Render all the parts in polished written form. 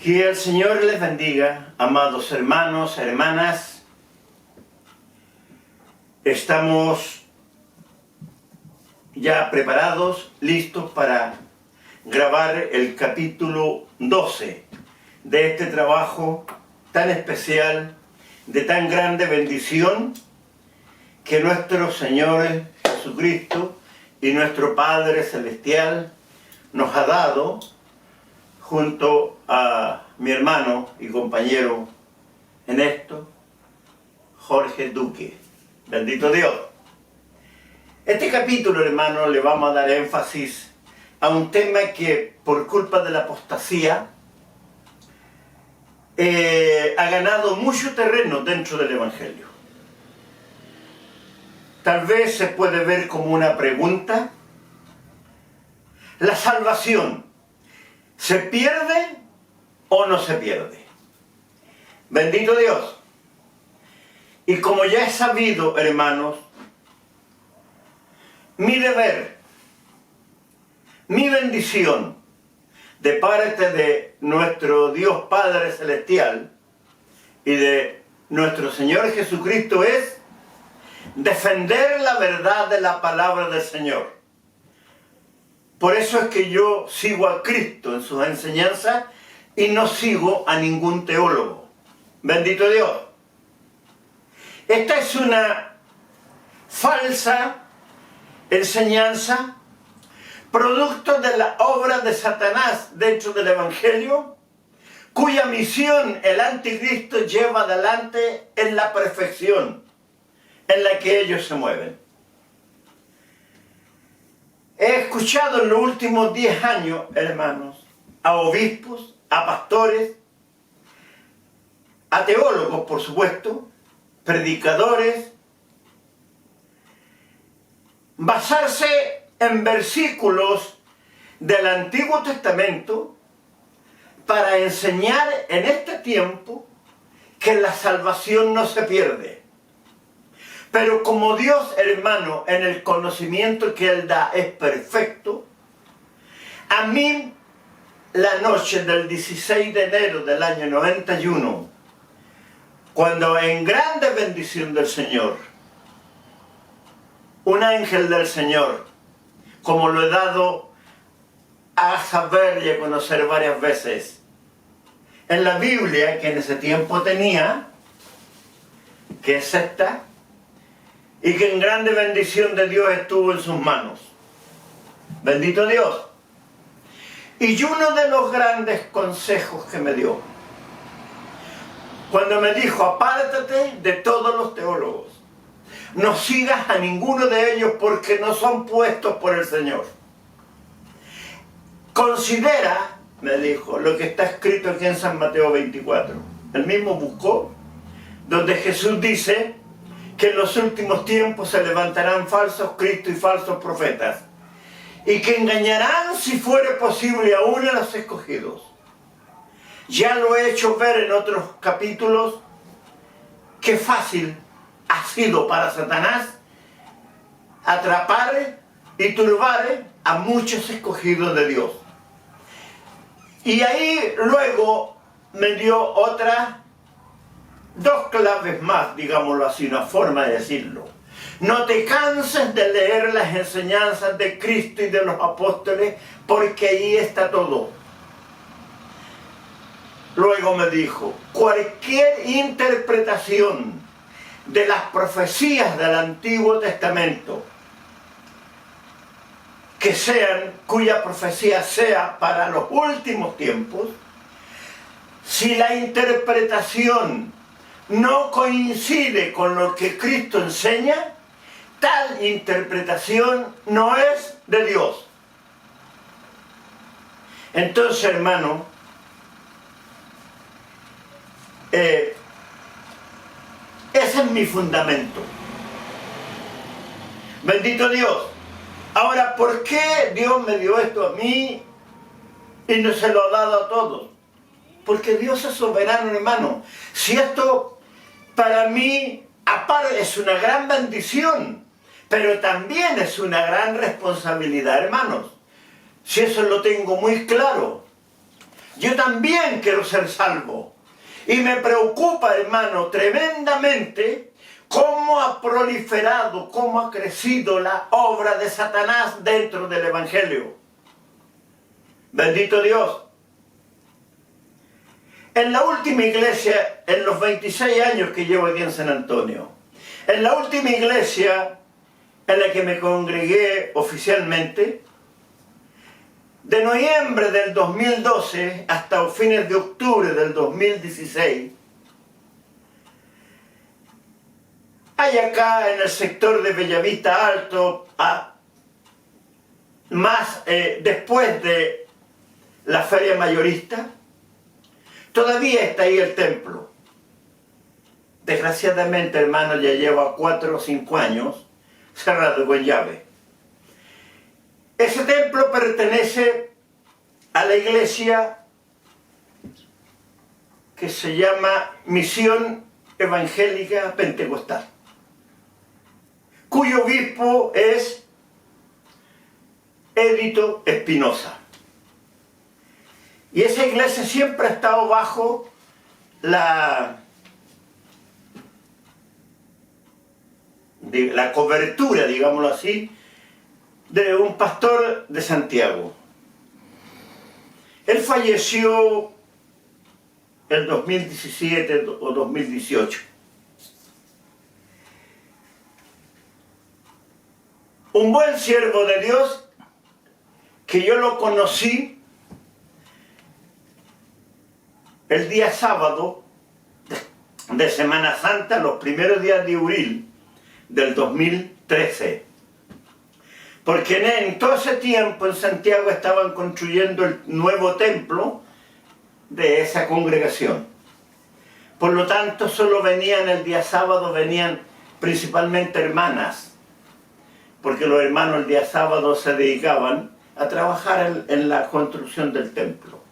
Que el Señor les bendiga, amados hermanos, hermanas. Estamos ya preparados, listos para grabar el capítulo 12 de este trabajo tan especial, de tan grande bendición que nuestro Señor Jesucristo y nuestro Padre Celestial nos ha dado junto a mi hermano y compañero en esto, Jorge Duque. Bendito Dios. Este capítulo, hermano, le vamos a dar énfasis a un tema que por culpa de la apostasía ha ganado mucho terreno dentro del Evangelio. Tal vez se puede ver como una pregunta. ¿La salvación se pierde o no se pierde? Bendito Dios. Y como ya he sabido, hermanos, mi deber, mi bendición de parte de nuestro Dios Padre Celestial y de nuestro Señor Jesucristo es defender la verdad de la palabra del Señor. Por eso es que yo sigo a Cristo en sus enseñanzas y no sigo a ningún teólogo. Bendito Dios. Esta es una falsa enseñanza, producto de la obra de Satanás dentro del Evangelio, cuya misión el anticristo lleva adelante en la perfección en la que ellos se mueven. He escuchado en los últimos 10 años, hermanos, a obispos, a pastores, a teólogos, por supuesto, predicadores, basarse en versículos del Antiguo Testamento para enseñar en este tiempo que la salvación no se pierde. Pero como Dios, hermano, en el conocimiento que Él da es perfecto, a mí la noche del 16 de enero del año 91, cuando en grande bendición del Señor, un ángel del Señor, como lo he dado a saber y a conocer varias veces, en la Biblia que en ese tiempo tenía, que es esta, y que en grande bendición de Dios estuvo en sus manos. Bendito Dios. Y uno de los grandes consejos que me dio, cuando me dijo, apártate de todos los teólogos, no sigas a ninguno de ellos porque no son puestos por el Señor. Considera, me dijo, lo que está escrito aquí en San Mateo 24. Él mismo buscó, donde Jesús dice que en los últimos tiempos se levantarán falsos cristos y falsos profetas, y que engañarán, si fuere posible, aún a los escogidos. Ya lo he hecho ver en otros capítulos, qué fácil ha sido para Satanás atrapar y turbar a muchos escogidos de Dios. Y ahí luego me dio otras dos claves más, digámoslo así, una forma de decirlo. No te canses de leer las enseñanzas de Cristo y de los apóstoles, porque ahí está todo. Luego me dijo, cualquier interpretación de las profecías del Antiguo Testamento, cuya profecía sea para los últimos tiempos, si la interpretación no coincide con lo que Cristo enseña, tal interpretación no es de Dios. Entonces, hermano, ese es mi fundamento. Bendito Dios. Ahora, ¿por qué Dios me dio esto a mí y no se lo ha dado a todos? Porque Dios es soberano, hermano. Si esto para mí, aparte, es una gran bendición, pero también es una gran responsabilidad, hermanos. Si eso lo tengo muy claro. Yo también quiero ser salvo. Y me preocupa, hermano, tremendamente cómo ha proliferado, cómo ha crecido la obra de Satanás dentro del Evangelio. Bendito Dios. En la última iglesia, en los 26 años que llevo aquí en San Antonio, en la última iglesia en la que me congregué oficialmente, de noviembre del 2012 hasta fines de octubre del 2016, hay acá en el sector de Bellavista Alto, después de la feria mayorista, todavía está ahí el templo. Desgraciadamente, hermano, ya lleva 4 o 5 años cerrado con llave. Ese templo pertenece a la iglesia que se llama Misión Evangélica Pentecostal, cuyo obispo es Edito Espinosa. Y esa iglesia siempre ha estado bajo la cobertura, digámoslo así, de un pastor de Santiago. Él falleció el 2017 o 2018. Un buen siervo de Dios que yo lo conocí el día sábado de Semana Santa, los primeros días de abril del 2013. Porque en todo ese tiempo en Santiago estaban construyendo el nuevo templo de esa congregación. Por lo tanto, solo venían el día sábado, venían principalmente hermanas, porque los hermanos el día sábado se dedicaban a trabajar en la construcción del templo.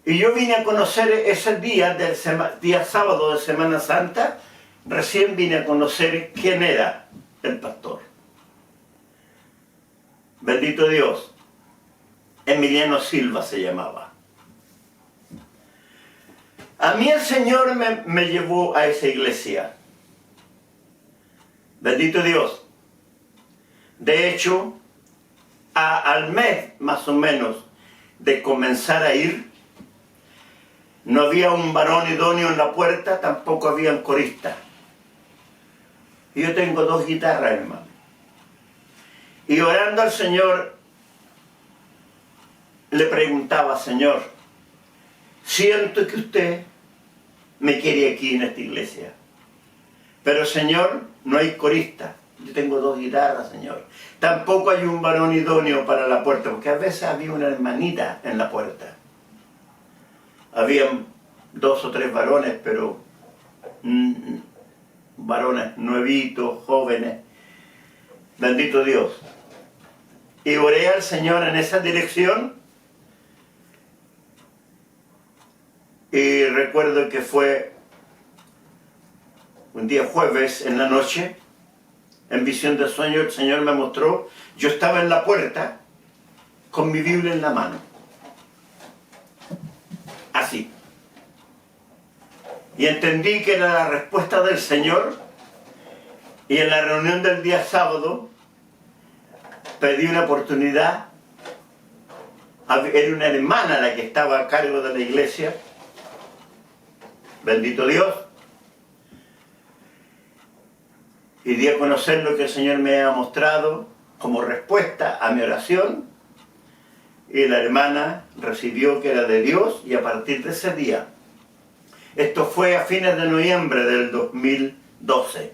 Y yo vine a conocer ese día sábado de Semana Santa, recién vine a conocer quién era el pastor. Bendito Dios. Emiliano Silva se llamaba. A mí el Señor me llevó a esa iglesia. Bendito Dios. De hecho, al mes más o menos de comenzar a ir, no había un varón idóneo en la puerta, tampoco había un corista. Y yo tengo 2 guitarras, hermano. Y orando al Señor, le preguntaba: Señor, siento que usted me quiere aquí en esta iglesia. Pero Señor, no hay corista. Yo tengo 2 guitarras, Señor. Tampoco hay un varón idóneo para la puerta, porque a veces había una hermanita en la puerta. Habían 2 o 3 varones, pero varones nuevitos, jóvenes. Bendito Dios. Y oré al Señor en esa dirección. Y recuerdo que fue un día jueves en la noche, en visión de sueño, el Señor me mostró, yo estaba en la puerta con mi Biblia en la mano. Así. Y entendí que era la respuesta del Señor. Y en la reunión del día sábado pedí una oportunidad. Era una hermana la que estaba a cargo de la iglesia. Bendito Dios. Y di a conocer lo que el Señor me ha mostrado como respuesta a mi oración. Y la hermana recibió que era de Dios, y a partir de ese día, esto fue a fines de noviembre del 2012,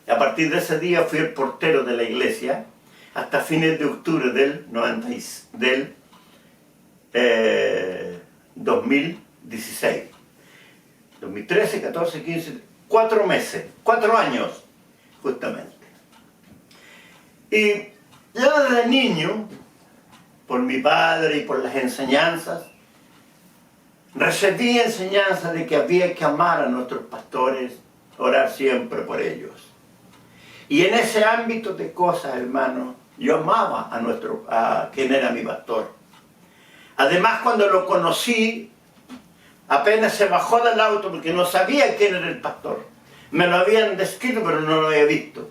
a partir de ese día fui el portero de la iglesia hasta fines de octubre del 2016. 2013, 14, 15, 4 meses, 4 años, justamente. Y yo desde niño, por mi padre y por las enseñanzas, recibí enseñanza de que había que amar a nuestros pastores, orar siempre por ellos. Y en ese ámbito de cosas, hermano, yo amaba a quien era mi pastor. Además, cuando lo conocí, apenas se bajó del auto porque no sabía quién era el pastor. Me lo habían descrito, pero no lo había visto.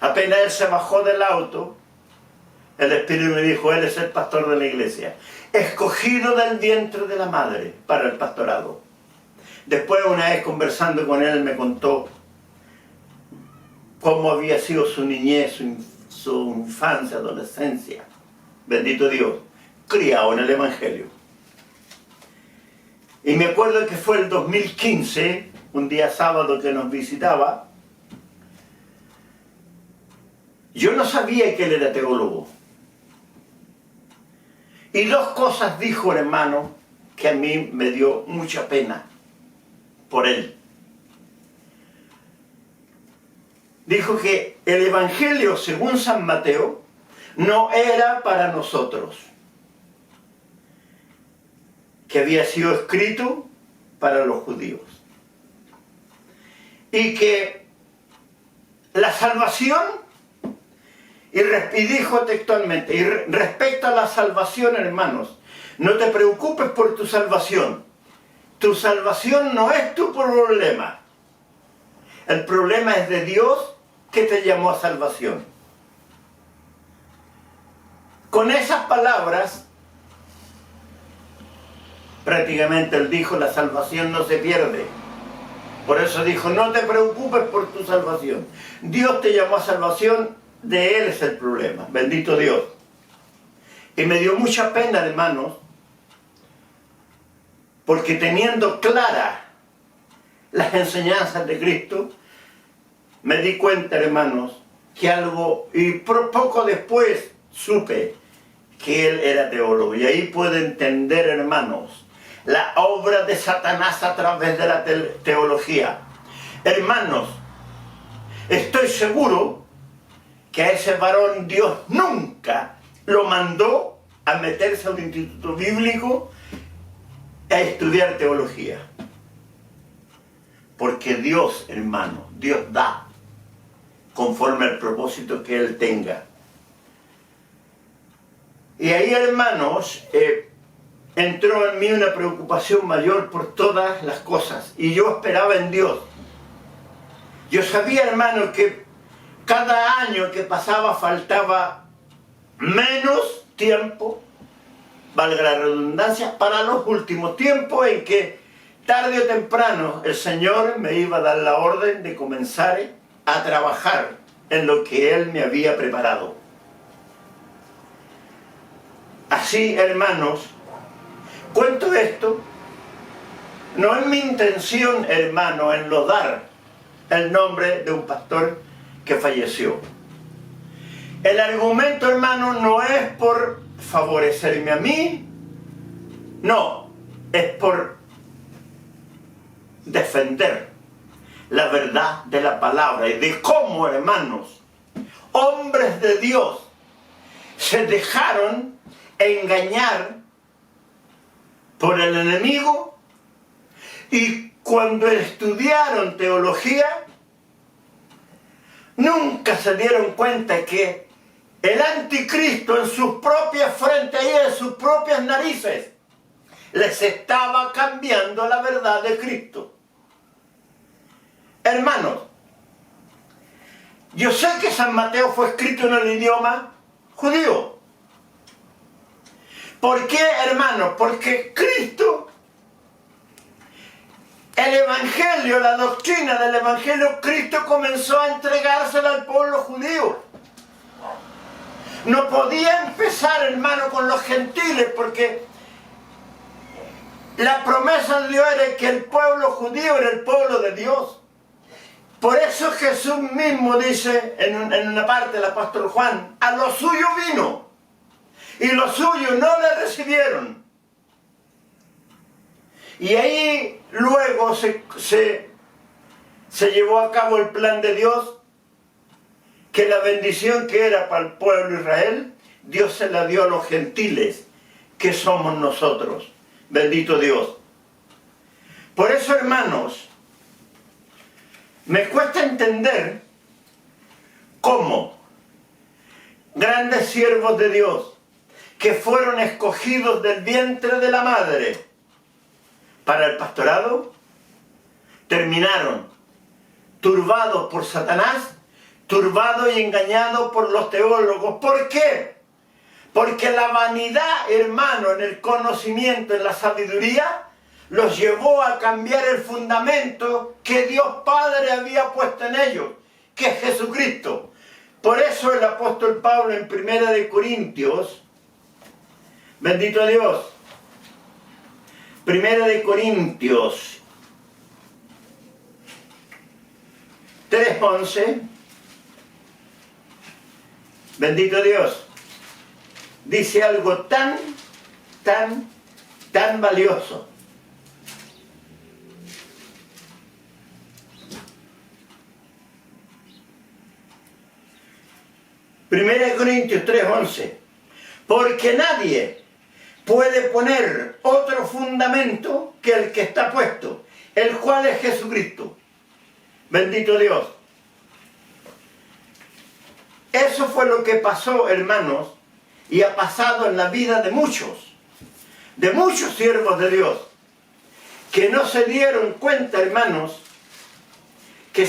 Apenas él se bajó del auto, el Espíritu me dijo, él es el pastor de la iglesia, escogido del vientre de la madre para el pastorado. Después, una vez conversando con él, me contó cómo había sido su niñez, su infancia, adolescencia. Bendito Dios, criado en el Evangelio. Y me acuerdo que fue el 2015, un día sábado que nos visitaba. Yo no sabía que él era teólogo. Y dos cosas dijo, hermano, que a mí me dio mucha pena por él. Dijo que el Evangelio, según San Mateo, no era para nosotros, que había sido escrito para los judíos. Y que la salvación, y dijo textualmente, y respecto a la salvación, hermanos, no te preocupes por tu salvación. Tu salvación no es tu problema. El problema es de Dios que te llamó a salvación. Con esas palabras, prácticamente él dijo, la salvación no se pierde. Por eso dijo, no te preocupes por tu salvación. Dios te llamó a salvación, de él es el problema. Bendito Dios. Y me dio mucha pena, hermanos, porque teniendo claras las enseñanzas de Cristo, me di cuenta, hermanos, que algo, y poco después supe que él era teólogo. Y ahí puedo entender, hermanos, la obra de Satanás a través de la teología. Hermanos, estoy seguro que a ese varón Dios nunca lo mandó a meterse a un instituto bíblico a estudiar teología. Porque Dios, hermano, Dios da conforme al propósito que Él tenga. Y ahí, hermanos, entró en mí una preocupación mayor por todas las cosas. Y yo esperaba en Dios. Yo sabía, hermanos, que cada año que pasaba faltaba menos tiempo, valga la redundancia, para los últimos tiempos en que tarde o temprano el Señor me iba a dar la orden de comenzar a trabajar en lo que Él me había preparado. Así, hermanos, cuento esto, no es mi intención, hermano, enlodar el nombre de un pastor que falleció. El argumento, hermano, no es por favorecerme a mí, no, es por defender la verdad de la palabra y de cómo, hermanos, hombres de Dios se dejaron engañar por el enemigo, y cuando estudiaron teología nunca se dieron cuenta que el anticristo en sus propias frentes y en sus propias narices les estaba cambiando la verdad de Cristo. Hermanos, yo sé que San Mateo fue escrito en el idioma judío. ¿Por qué, hermanos? Porque Cristo, el Evangelio, la doctrina del Evangelio, Cristo comenzó a entregársela al pueblo judío. No podía empezar, hermano, con los gentiles, porque la promesa de Dios era que el pueblo judío era el pueblo de Dios. Por eso Jesús mismo dice en una parte del apóstol Juan, a lo suyo vino, y los suyos no le recibieron. Y ahí luego se llevó a cabo el plan de Dios, que la bendición que era para el pueblo de Israel, Dios se la dio a los gentiles, que somos nosotros. Bendito Dios. Por eso, hermanos, me cuesta entender cómo grandes siervos de Dios que fueron escogidos del vientre de la madre para el pastorado, terminaron turbados por Satanás, turbados y engañados por los teólogos. ¿Por qué? Porque la vanidad, hermano, en el conocimiento, en la sabiduría, los llevó a cambiar el fundamento que Dios Padre había puesto en ellos, que es Jesucristo. Por eso el apóstol Pablo en 1 de Corintios, bendito Dios, 1 de Corintios 3:11, bendito Dios, dice algo tan valioso. Primera de Corintios 3:11. Porque nadie puede poner otro fundamento que el que está puesto, el cual es Jesucristo. Bendito Dios. Eso fue lo que pasó, hermanos, y ha pasado en la vida de muchos siervos de Dios, que no se dieron cuenta, hermanos, que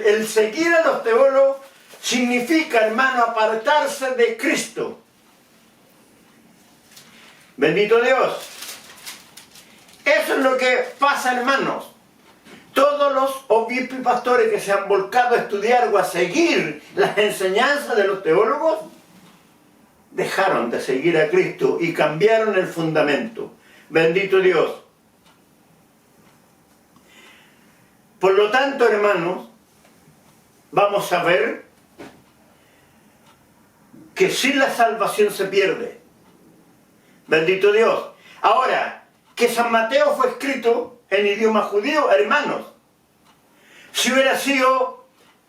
el seguir a los teólogos significa, hermano, apartarse de Cristo. Bendito Dios. Eso es lo que pasa, hermanos. Todos los obispos y pastores que se han volcado a estudiar o a seguir las enseñanzas de los teólogos, dejaron de seguir a Cristo y cambiaron el fundamento. Bendito Dios. Por lo tanto, hermanos, vamos a ver que si la salvación se pierde. Bendito Dios. Ahora, que San Mateo fue escrito en idioma judío, hermanos, si hubiera sido,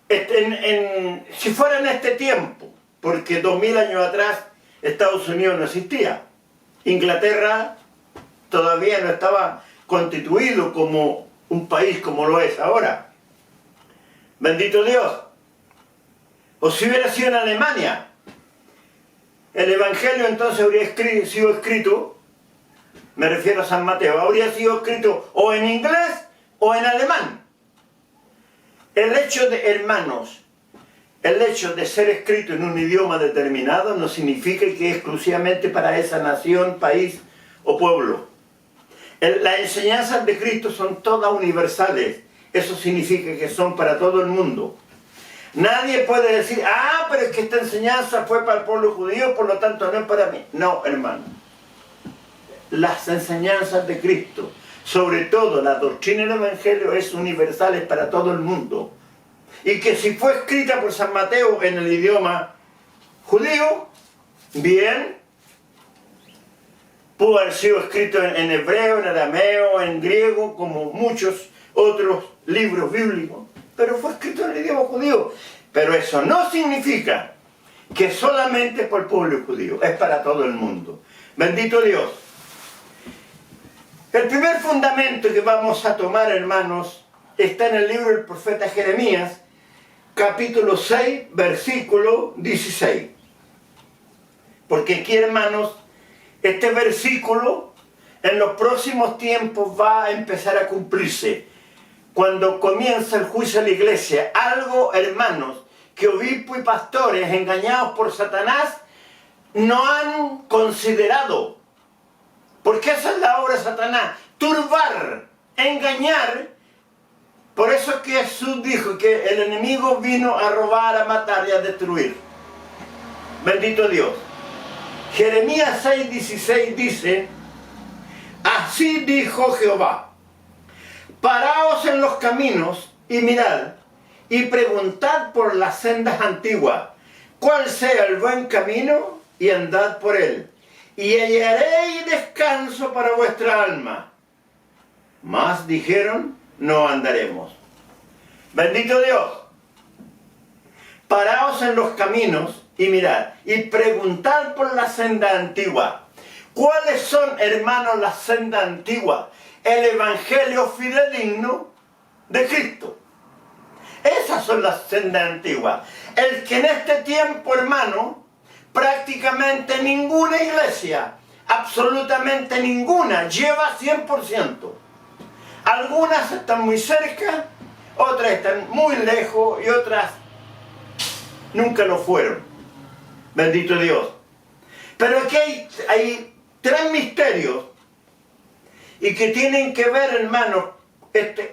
si fuera en este tiempo, porque 2000 años atrás Estados Unidos no existía, Inglaterra todavía no estaba constituido como un país como lo es ahora. Bendito Dios. O si hubiera sido en Alemania, el Evangelio entonces habría sido escrito, me refiero a San Mateo, habría sido escrito o en inglés o en alemán. El hecho de, hermanos, el hecho de ser escrito en un idioma determinado no significa que es exclusivamente para esa nación, país o pueblo. Las enseñanzas de Cristo son todas universales. Eso significa que son para todo el mundo. Nadie puede decir, pero es que esta enseñanza fue para el pueblo judío, por lo tanto no es para mí. No, hermano. Las enseñanzas de Cristo, sobre todo la doctrina del Evangelio, es universal, es para todo el mundo. Y que si fue escrita por San Mateo en el idioma judío, bien, pudo haber sido escrito en hebreo, en arameo, en griego, como muchos otros libros bíblicos, pero fue escrito en el idioma judío. Pero eso no significa que solamente es por el pueblo judío, es para todo el mundo. Bendito Dios. El primer fundamento que vamos a tomar, hermanos, está en el libro del profeta Jeremías, capítulo 6, versículo 16. Porque aquí, hermanos, este versículo en los próximos tiempos va a empezar a cumplirse. Cuando comienza el juicio de la iglesia, algo, hermanos, que obispos y pastores engañados por Satanás no han considerado. Porque esa es la obra de Satanás, turbar, engañar. Por eso es que Jesús dijo que el enemigo vino a robar, a matar y a destruir. Bendito Dios. Jeremías 6:16 dice, así dijo Jehová, paraos en los caminos y mirad, y preguntad por las sendas antiguas, cuál sea el buen camino, y andad por él, y hallaréis descanso para vuestra alma. Mas dijeron, no andaremos. Bendito Dios. Paraos en los caminos y mirad, y preguntad por la senda antigua. ¿Cuáles son, hermanos, las sendas antiguas? El evangelio fidedigno de Cristo. Esas son las sendas antiguas. El que en este tiempo, hermano, prácticamente ninguna iglesia, absolutamente ninguna, lleva 100%. Algunas están muy cerca, otras están muy lejos y otras nunca lo fueron. Bendito Dios. Pero aquí hay tres misterios y que tienen que ver, hermano,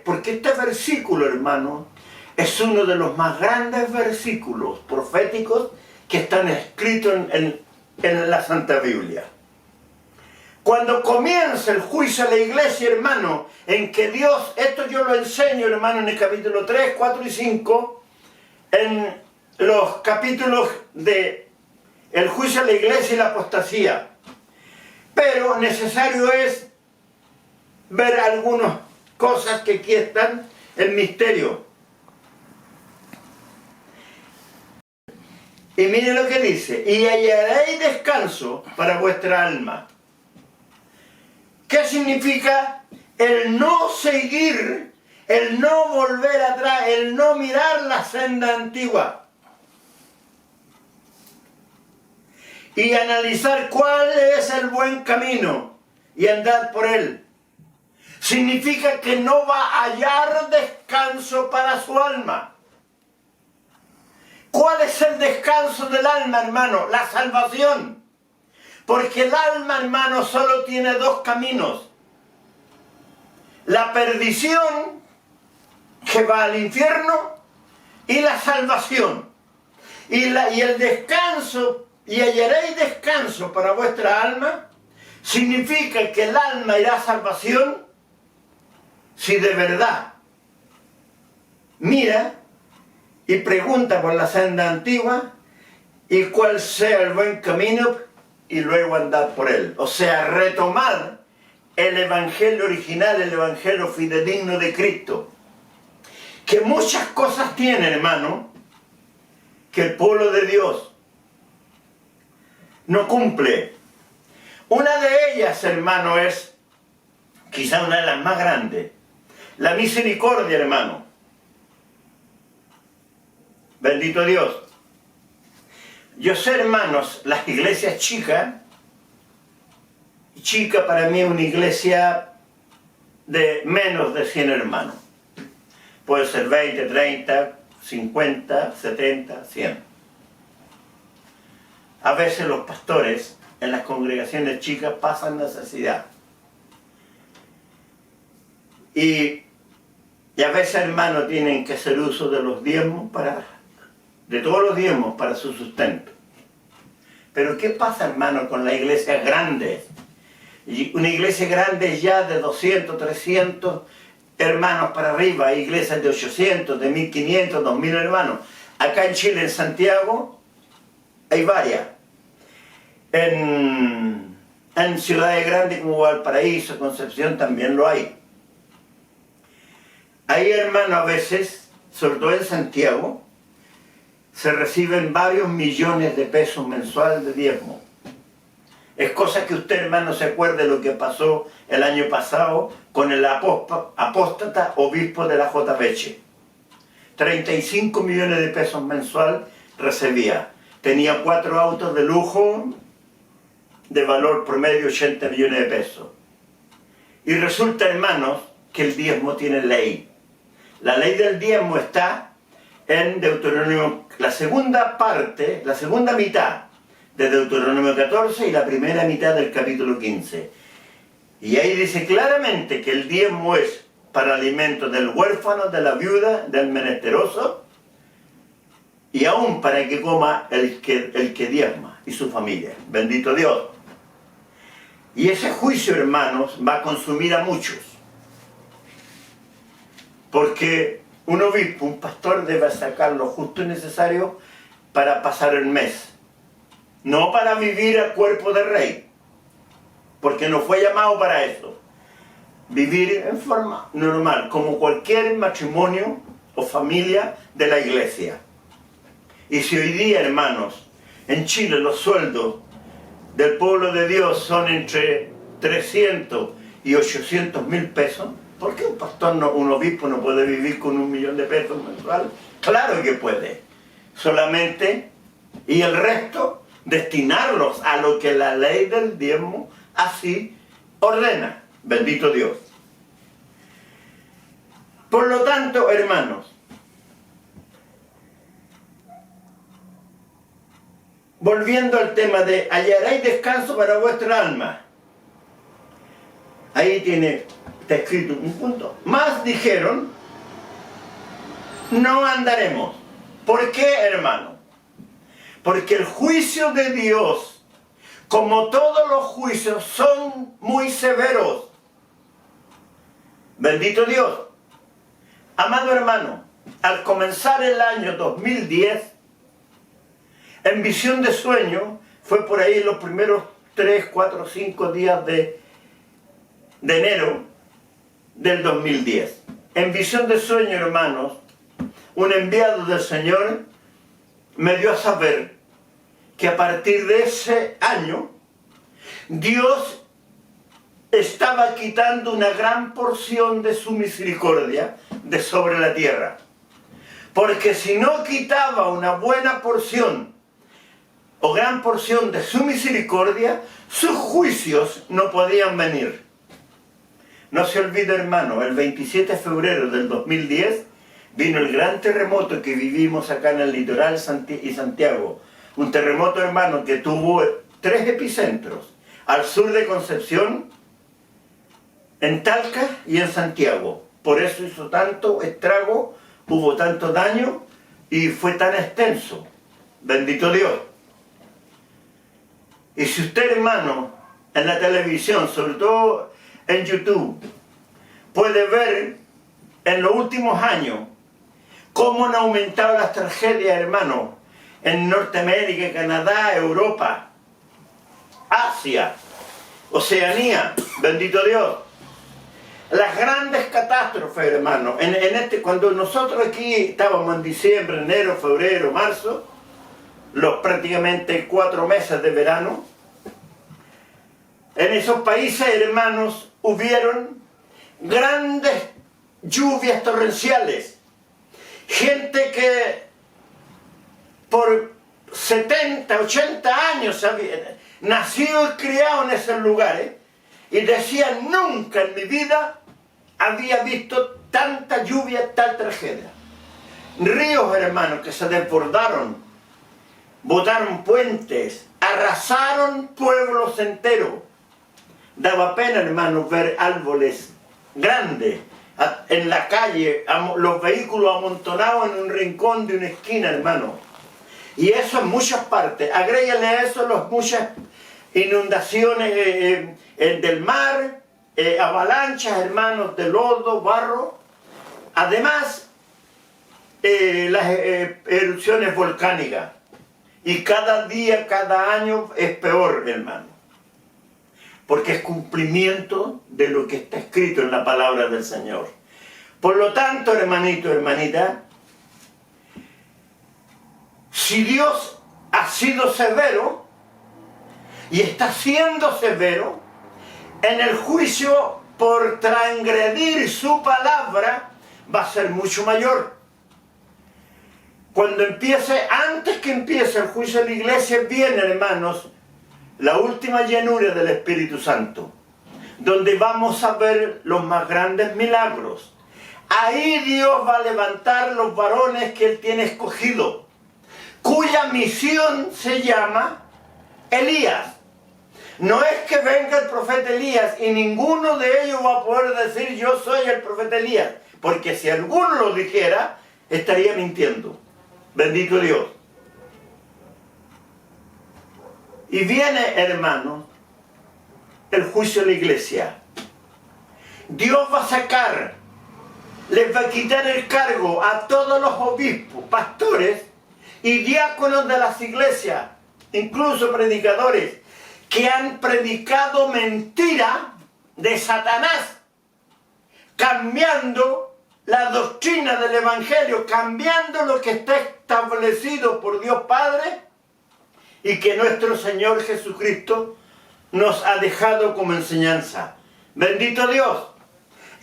porque este versículo, hermano, es uno de los más grandes versículos proféticos que están escritos en la Santa Biblia. Cuando comienza el juicio a la iglesia, hermano, en que Dios, esto yo lo enseño, hermano, en el capítulo 3, 4 y 5, en los capítulos de el juicio a la iglesia y la apostasía. Pero necesario es ver algunas cosas que aquí están en misterio. Y miren lo que dice: y hallaréis descanso para vuestra alma. ¿Qué significa el no seguir, el no volver atrás, el no mirar la senda antigua? Y analizar cuál es el buen camino y andar por él. Significa que no va a hallar descanso para su alma. ¿Cuál es el descanso del alma, hermano? La salvación. Porque el alma, hermano, solo tiene dos caminos. La perdición, que va al infierno, y la salvación. Y el descanso, y hallaréis descanso para vuestra alma, significa que el alma irá a salvación si de verdad mira y pregunta por la senda antigua y cuál sea el buen camino y luego andar por él. O sea, retomar el evangelio original, el evangelio fidedigno de Cristo. Que muchas cosas tiene, hermano, que el pueblo de Dios no cumple. Una de ellas, hermano, es quizá una de las más grandes. La misericordia, hermano. Bendito Dios. Yo sé, hermanos, las iglesias chicas, chica para mí es una iglesia de menos de 100 hermanos. Puede ser 20, 30, 50, 70, 100. A veces los pastores en las congregaciones chicas pasan necesidad. Y a veces, hermanos, tienen que hacer uso de los diezmos de todos los diezmos para su sustento. Pero ¿qué pasa, hermano, con la iglesia grande? Una iglesia grande ya de 200, 300 hermanos para arriba, hay iglesias de 800, de 1500, 2000 hermanos. Acá en Chile, en Santiago, hay varias. En ciudades grandes como Valparaíso, Concepción, también lo hay. Ahí, hermano, a veces, sobre todo en Santiago, se reciben varios millones de pesos mensuales de diezmo. Es cosa que usted, hermano, se acuerde de lo que pasó el año pasado con el apóstata obispo de la JPC. 35 millones de pesos mensual recibía. Tenía 4 autos de lujo de valor promedio 80 millones de pesos. Y resulta, hermanos, que el diezmo tiene ley. La ley del diezmo está en Deuteronomio, la segunda parte, la segunda mitad de Deuteronomio 14 y la primera mitad del capítulo 15. Y ahí dice claramente que el diezmo es para alimento del huérfano, de la viuda, del menesteroso, y aún para que coma el que diezma y su familia. Bendito Dios. Y ese juicio, hermanos, va a consumir a muchos. Porque un obispo, un pastor debe sacar lo justo y necesario para pasar el mes. No para vivir a cuerpo de rey, porque no fue llamado para eso. Vivir en forma normal, como cualquier matrimonio o familia de la iglesia. Y si hoy día, hermanos, en Chile los sueldos del pueblo de Dios son entre 300 y 800 mil pesos, ¿por qué un pastor, un obispo no puede vivir con 1 millón de pesos mensual? Claro que puede. Solamente, y el resto destinarlos a lo que la ley del diezmo así ordena. Bendito Dios. Por lo tanto, hermanos, volviendo al tema de hallaréis descanso para vuestra alma. Ahí está escrito un punto. Más dijeron, no andaremos. ¿Por qué, hermano? Porque el juicio de Dios, como todos los juicios, son muy severos. Bendito Dios. Amado hermano, al comenzar el año 2010, en visión de sueño, fue por ahí los primeros 3, 4, 5 días de enero del 2010. En visión de sueño, hermanos, un enviado del Señor me dio a saber que a partir de ese año, Dios estaba quitando una gran porción de su misericordia de sobre la tierra. Porque si no quitaba una buena porción o gran porción de su misericordia, sus juicios no podían venir. No se olvide, hermano, el 27 de febrero del 2010 vino el gran terremoto que vivimos acá en el litoral y Santiago. Un terremoto, hermano, que tuvo 3 epicentros. Al sur de Concepción, en Talca y en Santiago. Por eso hizo tanto estrago, hubo tanto daño y fue tan extenso. Bendito Dios. Y si usted, hermano, en la televisión, sobre todo en YouTube, puede ver en los últimos años cómo han aumentado las tragedias, hermano, en Norteamérica, Canadá, Europa, Asia, Oceanía, bendito Dios. Las grandes catástrofes, hermano, cuando nosotros aquí estábamos en diciembre, enero, febrero, marzo, los prácticamente 4 meses de verano, en esos países, hermanos, hubieron grandes lluvias torrenciales. Gente que por 70, 80 años nació y criado en esos lugares y decían, nunca en mi vida había visto tanta lluvia, tal tragedia. Ríos, hermanos, que se desbordaron, botaron puentes, arrasaron pueblos enteros. Daba pena, hermanos, ver árboles grandes en la calle, los vehículos amontonados en un rincón de una esquina, hermano. Y eso en muchas partes. Agrégale a eso las muchas inundaciones del mar, avalanchas, hermanos, de lodo, barro. Además, las erupciones volcánicas. Y cada día, cada año es peor, hermano. Porque es cumplimiento de lo que está escrito en la palabra del Señor. Por lo tanto, hermanito, hermanita, si Dios ha sido severo y está siendo severo en el juicio por transgredir su palabra, va a ser mucho mayor. Cuando antes que empiece el juicio de la iglesia, viene, hermanos, la última llenura del Espíritu Santo, donde vamos a ver los más grandes milagros. Ahí Dios va a levantar los varones que Él tiene escogido, cuya misión se llama Elías. No es que venga el profeta Elías y ninguno de ellos va a poder decir yo soy el profeta Elías, porque si alguno lo dijera, estaría mintiendo. Bendito Dios. Y viene, hermanos, el juicio de la iglesia. Dios va a sacar, les va a quitar el cargo a todos los obispos, pastores y diáconos de las iglesias, incluso predicadores, que han predicado mentira de Satanás, cambiando la doctrina del Evangelio, cambiando lo que está establecido por Dios Padre y que nuestro Señor Jesucristo nos ha dejado como enseñanza. Bendito Dios.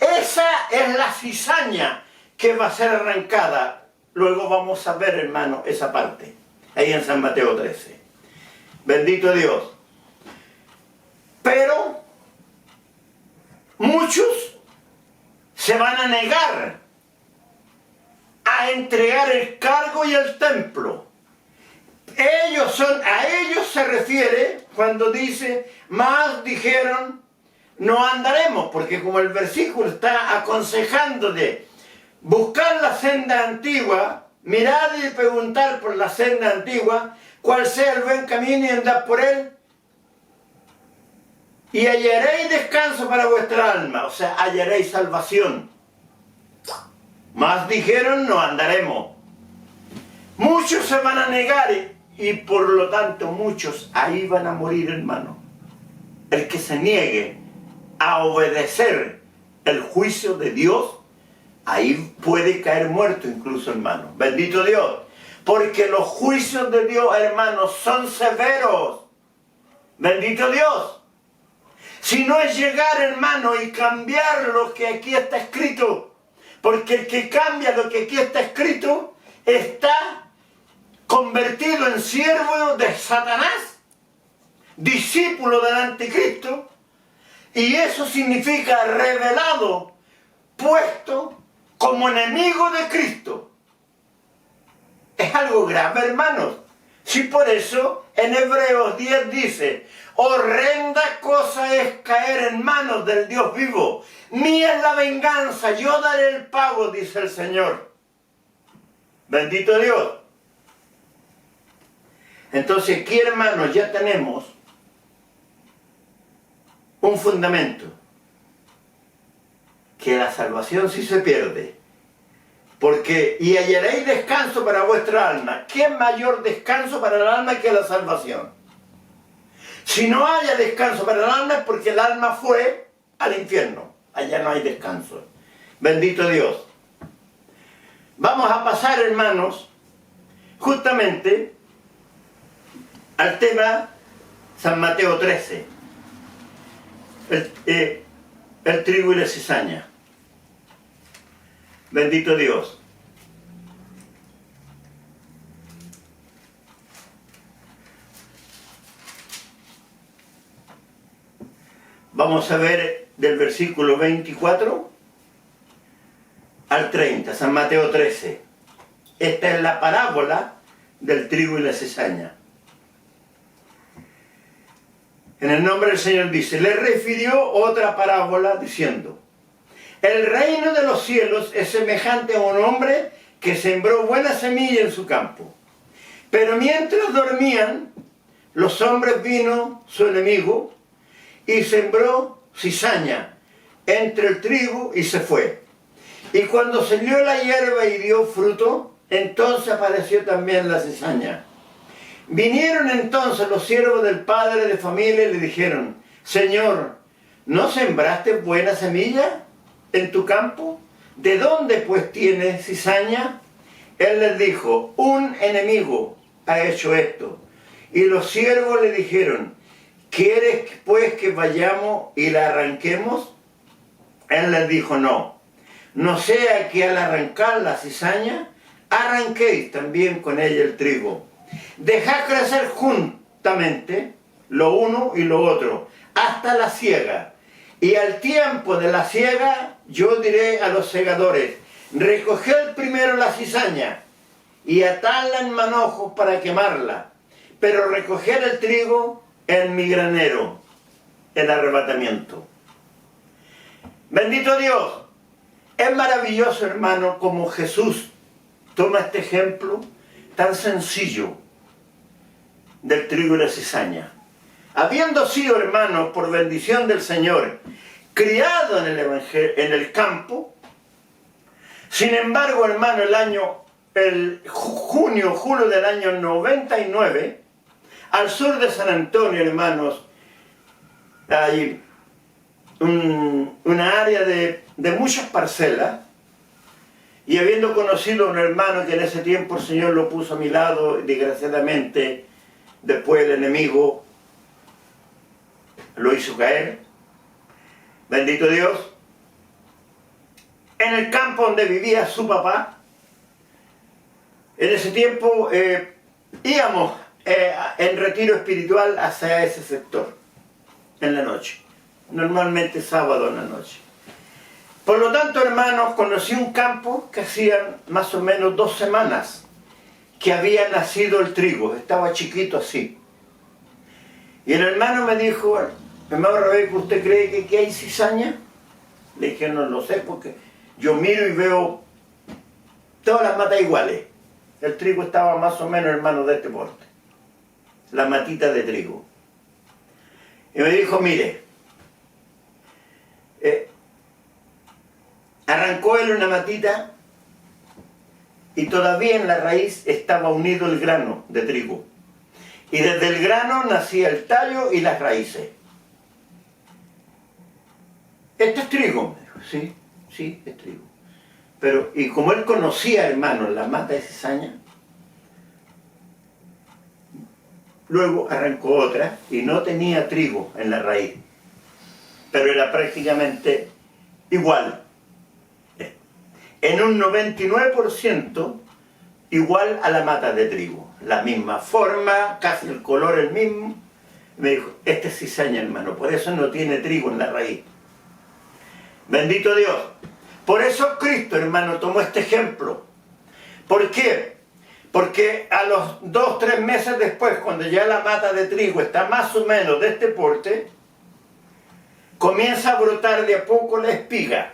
Esa es la cizaña que va a ser arrancada. Luego vamos a ver, hermano, esa parte, ahí en San Mateo 13. Bendito Dios. Pero muchos se van a negar a entregar el cargo y el templo. A ellos se refiere cuando dice, más dijeron, no andaremos, porque como el versículo está aconsejando de buscar la senda antigua, mirar y preguntar por la senda antigua, cuál sea el buen camino y andar por él, y hallaréis descanso para vuestra alma, o sea, hallaréis salvación. Más dijeron, no andaremos. Muchos se van a negar y por lo tanto muchos ahí van a morir, hermano. El que se niegue a obedecer el juicio de Dios, ahí puede caer muerto incluso, hermano. Bendito Dios. Porque los juicios de Dios, hermanos, son severos. Bendito Dios. Si no es llegar, hermano, y cambiar lo que aquí está escrito. Porque el que cambia lo que aquí está escrito está convertido en siervo de Satanás, discípulo del anticristo, y eso significa revelado, puesto como enemigo de Cristo. Es algo grave, hermanos. Sí, por eso en Hebreos 10 dice, horrenda cosa es caer en manos del Dios vivo. Mía es la venganza, yo daré el pago, dice el Señor. Bendito Dios. Entonces aquí, hermanos, ya tenemos un fundamento. Que la salvación sí se pierde. Porque, y hallaréis descanso para vuestra alma. ¿Qué mayor descanso para el alma que la salvación? Si no haya descanso para el alma es porque el alma fue al infierno. Allá no hay descanso. Bendito Dios. Vamos a pasar, hermanos, justamente al tema San Mateo 13. El trigo y la cizaña. Bendito Dios. Vamos a ver del versículo 24 al 30, San Mateo 13. Esta es la parábola del trigo y la cizaña. En el nombre del Señor dice, le refirió otra parábola diciendo, el reino de los cielos es semejante a un hombre que sembró buena semilla en su campo. Pero mientras dormían, los hombres vino su enemigo y sembró cizaña entre el trigo y se fue. Y cuando salió la hierba y dio fruto, entonces apareció también la cizaña. Vinieron entonces los siervos del padre de familia y le dijeron, Señor, ¿no sembraste buena semilla en tu campo? ¿De dónde pues tienes cizaña? Él les dijo, un enemigo ha hecho esto. Y los siervos le dijeron, ¿quieres pues que vayamos y la arranquemos? Él les dijo, no. No sea que al arrancar la cizaña, arranquéis también con ella el trigo. Dejad crecer juntamente lo uno y lo otro, hasta la siega. Y al tiempo de la siega, yo diré a los segadores, recoged primero la cizaña y atadla en manojos para quemarla, pero recoged el trigo en mi granero, el arrebatamiento. Bendito Dios. Es maravilloso, hermano, como Jesús toma este ejemplo tan sencillo del trigo y la cizaña. Habiendo sido, hermano, por bendición del Señor, criado en el campo, sin embargo, hermano, julio del año 99, al sur de San Antonio, hermanos, hay una área de muchas parcelas, y habiendo conocido a un hermano que en ese tiempo el Señor lo puso a mi lado, desgraciadamente, después el enemigo lo hizo caer, bendito Dios, en el campo donde vivía su papá, en ese tiempo íbamos en retiro espiritual hacia ese sector, en la noche. Normalmente sábado en la noche. Por lo tanto, hermanos, conocí un campo que hacían más o menos 2 semanas que había nacido el trigo. Estaba chiquito así. Y el hermano me dijo, hermano Rebeca, ¿usted cree que aquí hay cizaña? Le dije, no lo sé, porque yo miro y veo todas las matas iguales. El trigo estaba más o menos, hermano, de este porte. La matita de trigo. Y me dijo, mire, arrancó él una matita y todavía en la raíz estaba unido el grano de trigo. Y desde el grano nacía el tallo y las raíces. Esto es trigo, me dijo. Sí, sí, es trigo. Pero, y como él conocía, hermano, la mata de cizaña, luego arrancó otra y no tenía trigo en la raíz. Pero era prácticamente igual. En un 99% igual a la mata de trigo. La misma forma, casi el color el mismo. Me dijo, este es cizaña, hermano, por eso no tiene trigo en la raíz. Bendito Dios. Por eso Cristo, hermano, tomó este ejemplo. ¿Por qué? Porque a los 2 o 3 meses después, cuando ya la mata de trigo está más o menos de este porte, comienza a brotar de a poco la espiga.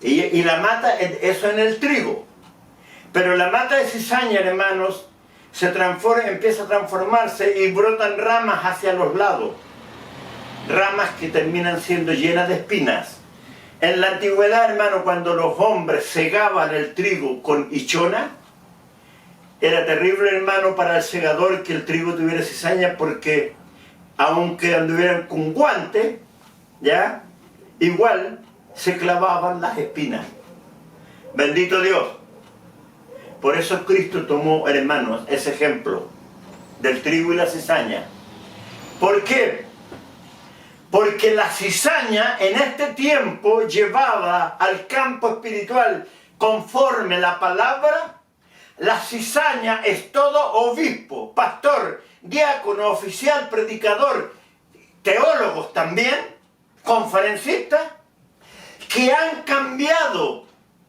Y la mata, eso en el trigo. Pero la mata de cizaña, hermanos, empieza a transformarse y brotan ramas hacia los lados. Ramas que terminan siendo llenas de espinas. En la antigüedad, hermano, cuando los hombres segaban el trigo con hichona, era terrible, hermano, para el segador que el trigo tuviera cizaña, porque aunque anduvieran con guante, ¿ya? Igual se clavaban las espinas. Bendito Dios. Por eso Cristo tomó, hermanos, ese ejemplo del trigo y la cizaña. ¿Por qué? Porque la cizaña en este tiempo llevaba al campo espiritual conforme la palabra. La cizaña es todo obispo, pastor, diácono, oficial, predicador, teólogos también, conferencistas, que han cambiado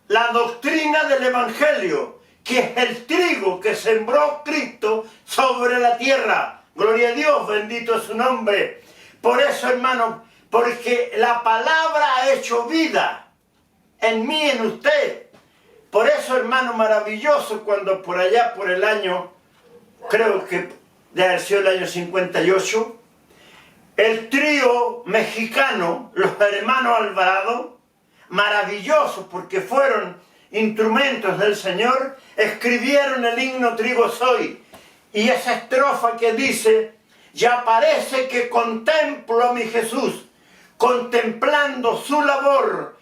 la doctrina del Evangelio, que es el trigo que sembró Cristo sobre la tierra. Gloria a Dios, bendito es su nombre. Por eso, hermano, porque la palabra ha hecho vida en mí, en usted. Por eso, hermano, maravilloso, cuando por allá, por el año, creo que debe haber sido el año 58, el trío mexicano, los hermanos Alvarado, maravillosos porque fueron instrumentos del Señor, escribieron el himno Trigo Soy. Y esa estrofa que dice, ya parece que contemplo a mi Jesús, contemplando su labor,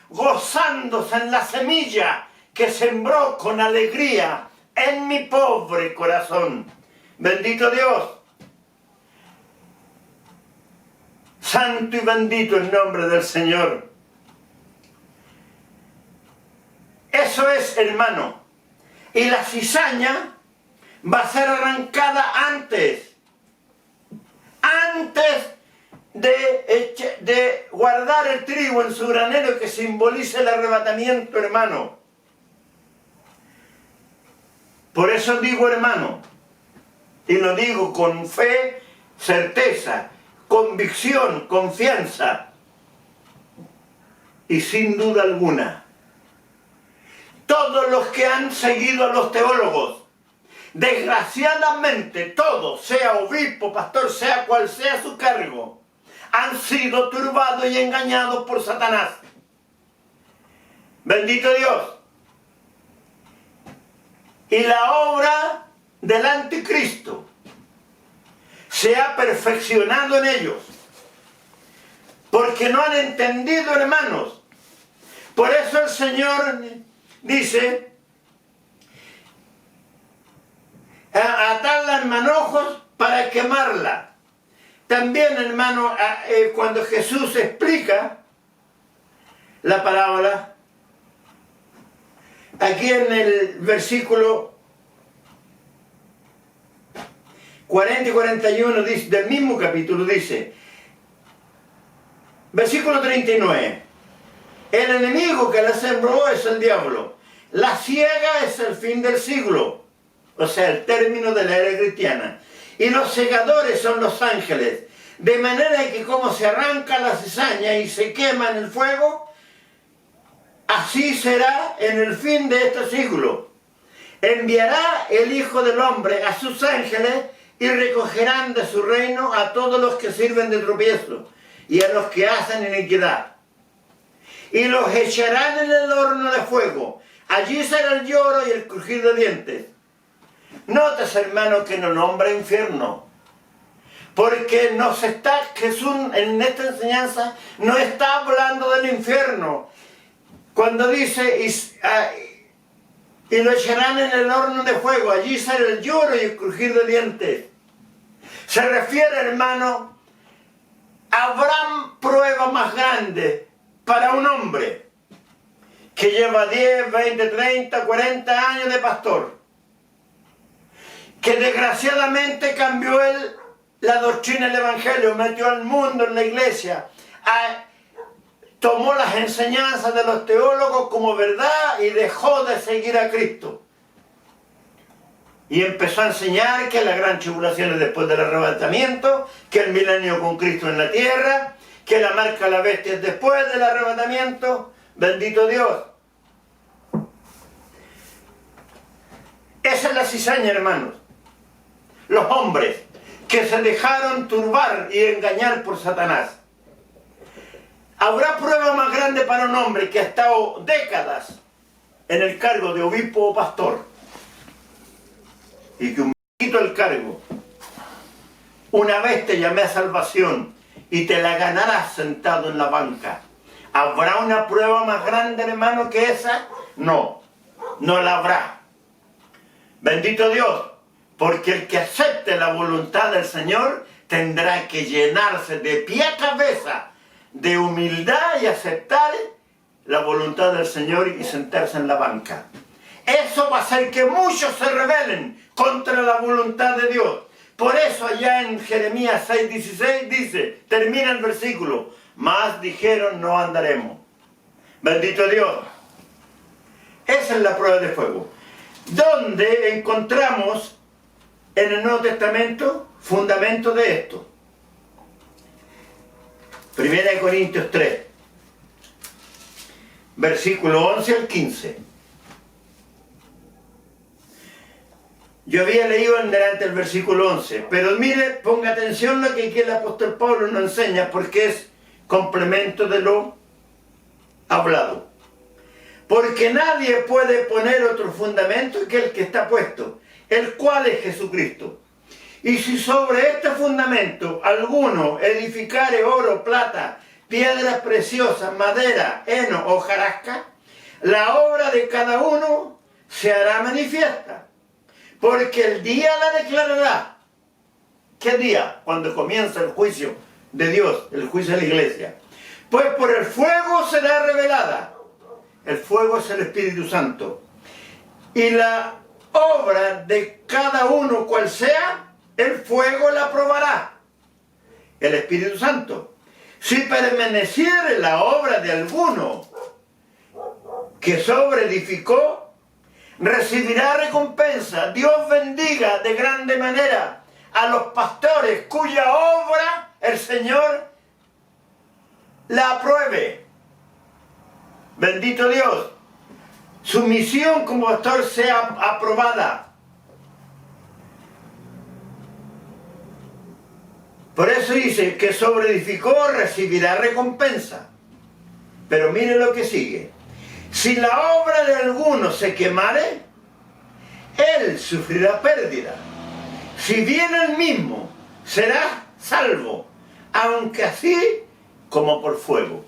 gozándose en la semilla que sembró con alegría en mi pobre corazón. Bendito Dios. Santo y bendito el nombre del Señor. Eso es, hermano. Y la cizaña va a ser arrancada antes de guardar el trigo en su granero, que simboliza el arrebatamiento, hermano. Por eso digo, hermano, y lo digo con fe, certeza, convicción, confianza, y sin duda alguna, todos los que han seguido a los teólogos, desgraciadamente todos, sea obispo, pastor, sea cual sea su cargo, han sido turbados y engañados por Satanás. Bendito Dios. Y la obra del anticristo se ha perfeccionado en ellos, porque no han entendido, hermanos. Por eso el Señor dice, atarla en manojos para quemarla. También, hermano, cuando Jesús explica la parábola, aquí en el versículo 40 y 41 dice, del mismo capítulo dice, versículo 39, el enemigo que la sembró es el diablo, la ciega es el fin del siglo, o sea, el término de la era cristiana, y los segadores son los ángeles, de manera que como se arranca la cizaña y se quema en el fuego, así será en el fin de este siglo. Enviará el Hijo del Hombre a sus ángeles y recogerán de su reino a todos los que sirven de tropiezo y a los que hacen iniquidad. Y los echarán en el horno de fuego. Allí será el lloro y el crujir de dientes. Notas, hermano, que no nombra infierno. Porque Jesús en esta enseñanza no está hablando del infierno. Cuando dice, y lo echarán en el horno de fuego, allí será el lloro y el crujir de dientes. Se refiere, hermano, habrán pruebas más grandes para un hombre que lleva 10, 20, 30, 40 años de pastor, que desgraciadamente cambió la doctrina del Evangelio, metió al mundo en la iglesia, tomó las enseñanzas de los teólogos como verdad y dejó de seguir a Cristo. Y empezó a enseñar que la gran tribulación es después del arrebatamiento, que el milenio con Cristo en la tierra, que la marca de la bestia es después del arrebatamiento. Bendito Dios. Esa es la cizaña, hermanos. Los hombres que se dejaron turbar y engañar por Satanás. Habrá prueba más grande para un hombre que ha estado décadas en el cargo de obispo o pastor, y que un poquito el cargo, una vez te llamé a salvación y te la ganarás sentado en la banca. ¿Habrá una prueba más grande, hermano, que esa? No, no la habrá. Bendito Dios, porque el que acepte la voluntad del Señor tendrá que llenarse de pie a cabeza de humildad y aceptar la voluntad del Señor y sentarse en la banca. Eso va a hacer que muchos se rebelen contra la voluntad de Dios. Por eso allá en Jeremías 6:16 dice, termina el versículo, mas dijeron no andaremos. Bendito Dios. Esa es la prueba de fuego. ¿Dónde encontramos en el Nuevo Testamento fundamento de esto? 1 Corintios 3, versículo 11 al 15. Yo había leído en delante el versículo 11, pero mire, ponga atención lo que aquí el apóstol Pablo nos enseña, porque es complemento de lo hablado. Porque nadie puede poner otro fundamento que el que está puesto, el cual es Jesucristo. Y si sobre este fundamento alguno edificare oro, plata, piedras preciosas, madera, heno o hojarasca, la obra de cada uno se hará manifiesta, porque el día la declarará. ¿Qué día? Cuando comienza el juicio de Dios, el juicio de la iglesia. Pues por el fuego será revelada. El fuego es el Espíritu Santo. Y la obra de cada uno, cual sea, el fuego la probará. El Espíritu Santo. Si permaneciere la obra de alguno que sobreedificó, recibirá recompensa. Dios bendiga de grande manera a los pastores cuya obra el Señor la apruebe. Bendito Dios. Su misión como pastor sea aprobada. Por eso dice que sobreedificó recibirá recompensa. Pero mire lo que sigue. Si la obra de alguno se quemare, él sufrirá pérdida. Si bien él mismo será salvo, aunque así como por fuego.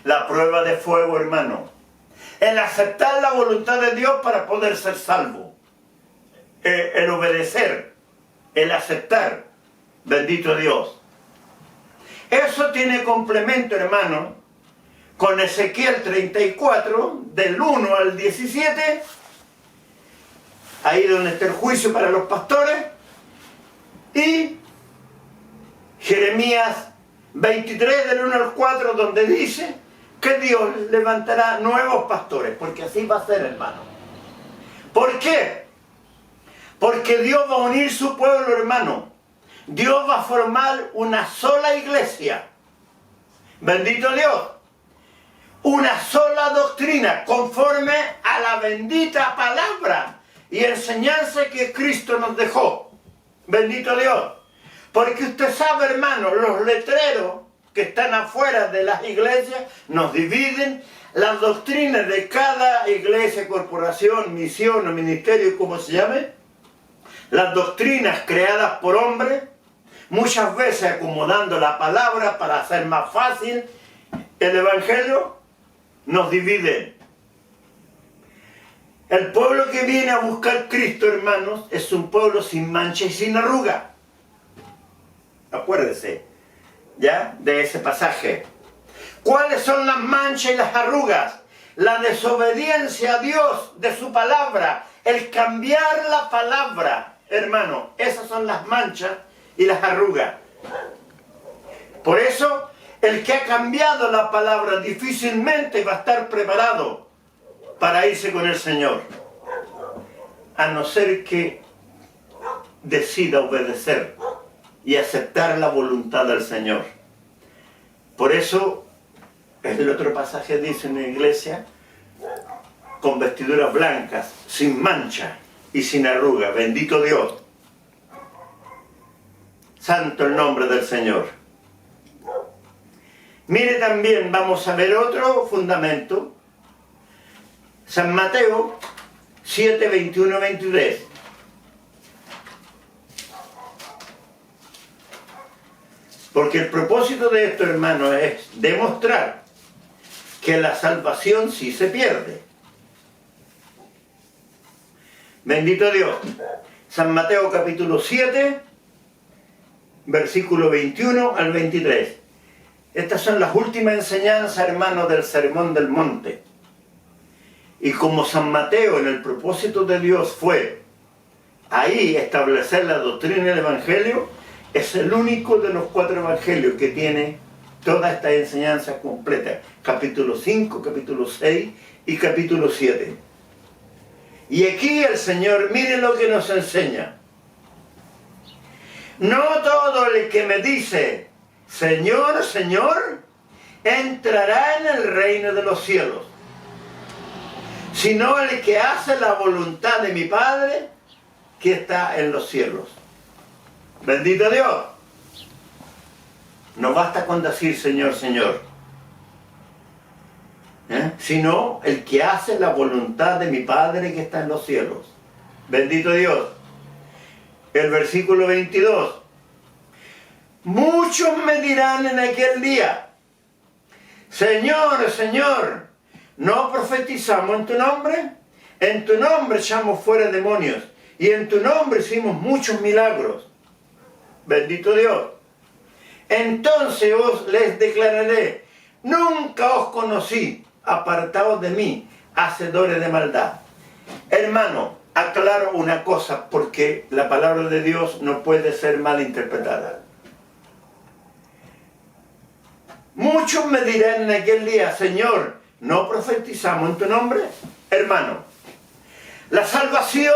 La prueba de fuego, hermano, el aceptar la voluntad de Dios para poder ser salvo. El obedecer, el aceptar. Bendito Dios. Eso tiene complemento, hermano, con Ezequiel 34, del 1 al 17, ahí donde está el juicio para los pastores, Y Jeremías 23 del 1 al 4, donde dice que Dios levantará nuevos pastores, porque así va a ser, hermano. ¿Por qué? Porque Dios va a unir su pueblo, hermano. Dios va a formar una sola iglesia. Bendito Dios. Una sola doctrina, conforme a la bendita palabra y enseñanza que Cristo nos dejó. Bendito Dios. Porque usted sabe, hermano, los letreros que están afuera de las iglesias nos dividen las doctrinas de cada iglesia, corporación, misión o ministerio, como se llame. Las doctrinas creadas por hombres, muchas veces acomodando la palabra para hacer más fácil el evangelio, nos dividen. El pueblo que viene a buscar Cristo, hermanos, es un pueblo sin mancha y sin arruga. Acuérdese, ¿ya? De ese pasaje. ¿Cuáles son las manchas y las arrugas? La desobediencia a Dios de su palabra, el cambiar la palabra, hermano, esas son las manchas y las arrugas. Por eso, el que ha cambiado la palabra difícilmente va a estar preparado para irse con el Señor, a no ser que decida obedecer y aceptar la voluntad del Señor. Por eso, el otro pasaje dice en la iglesia, con vestiduras blancas, sin mancha y sin arruga. Bendito Dios. Santo el nombre del Señor. Mire también, vamos a ver otro fundamento. San Mateo 7, 21, 23. Porque el propósito de esto, hermano, es demostrar que la salvación sí se pierde. Bendito Dios. San Mateo capítulo 7, versículo 21 al 23. Estas son las últimas enseñanzas, hermanos, del Sermón del Monte. Y como San Mateo, en el propósito de Dios fue ahí establecer la doctrina del Evangelio, es el único de los 4 evangelios que tiene toda esta enseñanza completa. Capítulo 5, capítulo 6 y capítulo 7. Y aquí el Señor, mire lo que nos enseña. No todo el que me dice, Señor, Señor, entrará en el reino de los cielos, sino el que hace la voluntad de mi Padre que está en los cielos. Bendito Dios. No basta con decir Señor, Señor, sino el que hace la voluntad de mi Padre que está en los cielos. Bendito Dios. El versículo 22. Muchos me dirán en aquel día, Señor, Señor, ¿no profetizamos en tu nombre? En tu nombre echamos fuera demonios y en tu nombre hicimos muchos milagros. Bendito Dios. Entonces les declararé, nunca os conocí, apartados de mí, hacedores de maldad. Hermano, aclaro una cosa, porque la palabra de Dios no puede ser mal interpretada. Muchos me dirán en aquel día, Señor, ¿no profetizamos en tu nombre? Hermano, la salvación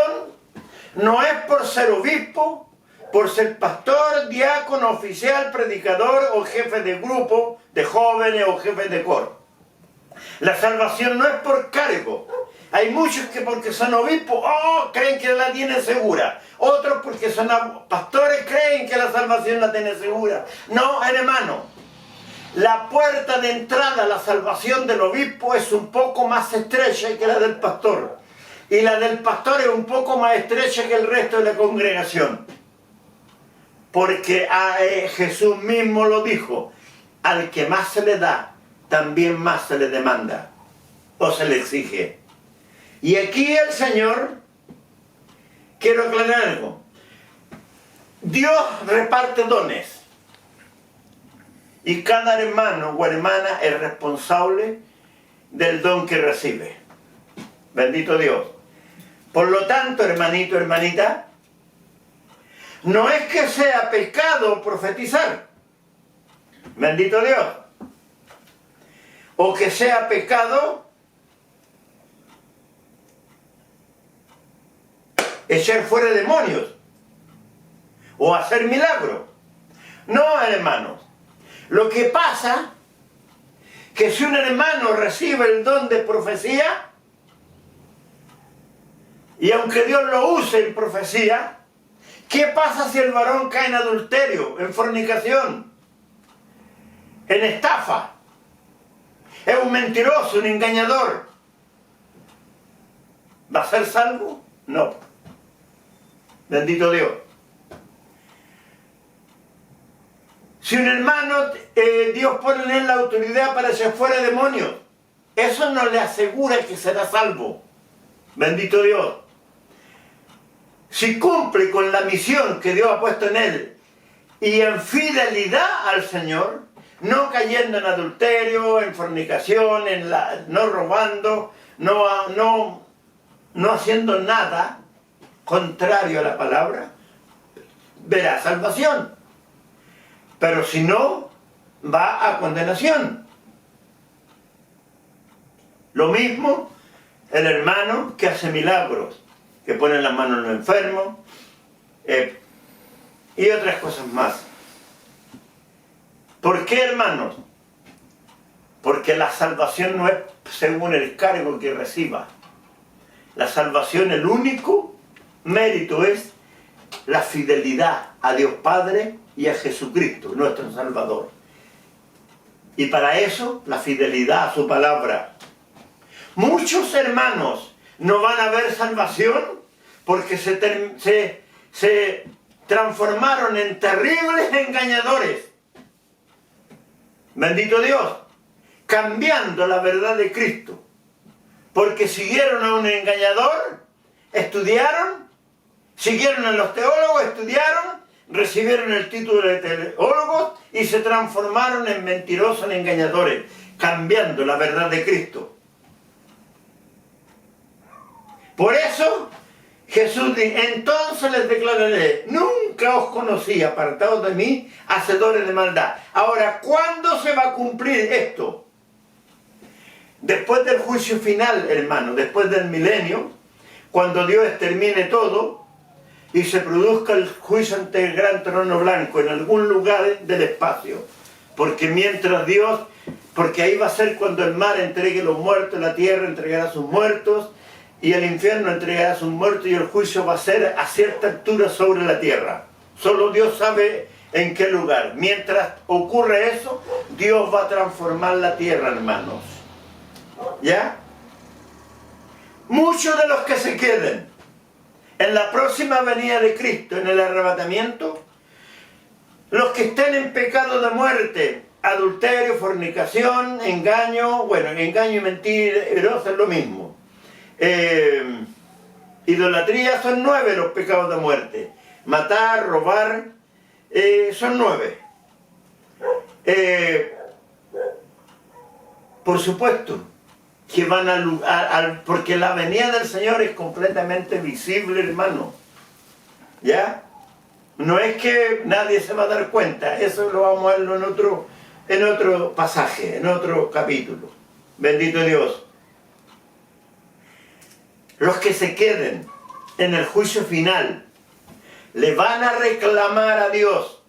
no es por ser obispo, por ser pastor, diácono, oficial, predicador o jefe de grupo de jóvenes o jefe de coro. La salvación no es por cargo. Hay muchos que porque son obispos, creen que la tienen segura. Otros porque son pastores creen que la salvación la tienen segura. No, hermano. La puerta de entrada a la salvación del obispo es un poco más estrecha que la del pastor. Y la del pastor es un poco más estrecha que el resto de la congregación. Porque Jesús mismo lo dijo, al que más se le da, también más se le demanda o se le exige. Y aquí el Señor, quiero aclarar algo, Dios reparte dones y cada hermano o hermana es responsable del don que recibe. Bendito Dios. Por lo tanto, hermanito, hermanita, No es que sea pecado profetizar, bendito Dios, o que sea pecado echar fuera demonios o hacer milagros. No, hermanos. Lo que pasa que si un hermano recibe el don de profecía, y aunque Dios lo use en profecía, ¿qué pasa si el varón cae en adulterio, en fornicación, en estafa? Es un mentiroso, un engañador. ¿Va a ser salvo? No. Bendito Dios. Si un hermano, Dios pone en él la autoridad para echar fuera demonios, eso no le asegura que será salvo. Bendito Dios. Si cumple con la misión que Dios ha puesto en él y en fidelidad al Señor, no cayendo en adulterio, en fornicación, no robando, no haciendo nada contrario a la palabra, verá salvación. Pero si no, va a condenación. Lo mismo el hermano que hace milagros, que pone las manos en los enfermos, y otras cosas más. ¿Por qué, hermanos? Porque la salvación no es según el cargo que reciba. La salvación, el único mérito es la fidelidad a Dios Padre y a Jesucristo, nuestro Salvador. Y para eso, la fidelidad a su palabra. Muchos hermanos no van a ver salvación porque se transformaron en terribles engañadores. Bendito Dios, cambiando la verdad de Cristo. Porque siguieron a un engañador, estudiaron, siguieron a los teólogos, estudiaron, recibieron el título de teólogos y se transformaron en mentirosos, en engañadores, cambiando la verdad de Cristo. Por eso Jesús dice, entonces les declararé, nunca os conocí, apartados de mí, hacedores de maldad. Ahora, ¿cuándo se va a cumplir esto? Después del juicio final, hermano, después del milenio, cuando Dios extermine todo y se produzca el juicio ante el gran trono blanco en algún lugar del espacio. Porque mientras Dios, porque ahí va a ser cuando el mar entregue los muertos, la tierra entregará sus muertos, y el infierno entregará sus muertos, y el juicio va a ser a cierta altura sobre la tierra. Solo Dios sabe en qué lugar. Mientras ocurre eso, Dios va a transformar la tierra, hermanos. ¿Ya? Muchos de los que se queden en la próxima venida de Cristo, en el arrebatamiento, los que estén en pecado de muerte, adulterio, fornicación, engaño, bueno, engaño y mentiroso es lo mismo. Idolatría, son 9 los pecados de muerte. Matar, robar, son 9. Por supuesto que van porque la venida del Señor es completamente visible, hermano. ¿Ya? No es que nadie se va a dar cuenta, eso lo vamos a verlo en otro pasaje, en otro capítulo. Bendito Dios. Los que se queden en el juicio final le van a reclamar a Dios.